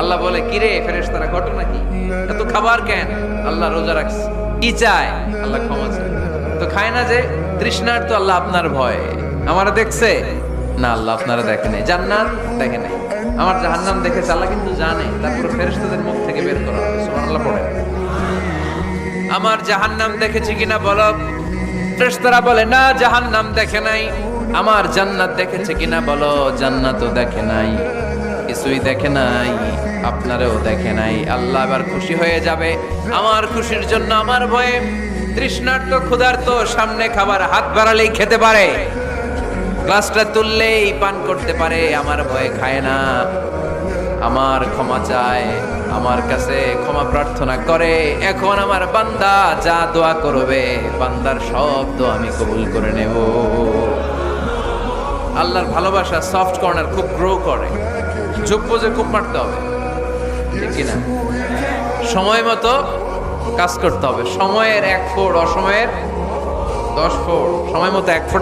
আল্লাহ বলে, কিরে ফেরেশতারা, ঘটনা কি? এত খাবার কেন? আল্লাহ রোজা রাখছে। কি চায়? আল্লাহ ক্ষমা চায়। তো খায় না যে তৃষ্ণার, তো আল্লাহ আপনার ভয় আমারা দেখছে না, আল্লাহ আপনারা দেখে নাই। জান্নাত দেখে নাই, আমার জাহান্নাম দেখেছে আল্লাহ কিন্তু জানে। তারপরে ফেরেশতাদের মুখ থেকে বের করা হবে। সুবহানাল্লাহ পড়ে। আমার জাহান্নাম দেখেছি কিনা বলো। ফেরেশতারা বলে, না জাহান্নাম দেখে নাই। আমার জান্নাত দেখেছে কিনা বলো। জান্নাতও দেখে নাই, কিছুই দেখে নাই, আপনারেও দেখে নাই। আল্লাহ এবার খুশি হয়ে যাবে। আমার খুশির জন্য আমার ভয়ে তৃষ্ণার্ত ক্ষুধার্ত সামনে খাবার হাত বাড়ালেই খেতে পারে, গ্লাসটা তুললেই পান করতে পারে, আমার ভয়ে খায় না। আমার ক্ষমা চায়, আমার কাছে ক্ষমা প্রার্থনা করে। এখন আমার বান্দা যা দোয়া করবে, বান্দার সব দোয়া আমি কবুল করে নেব। আল্লাহর ভালোবাসা সফট কর্নার খুব গ্রো করে, যোগ্য যে খুব মারতে হবে, ঠিক কিনা? সময় মতো কাজ করতে হবে। সময়ের 1 ফোঁট, অসময়ের 10 ফোঁট। সময় মতো 1 ফোঁট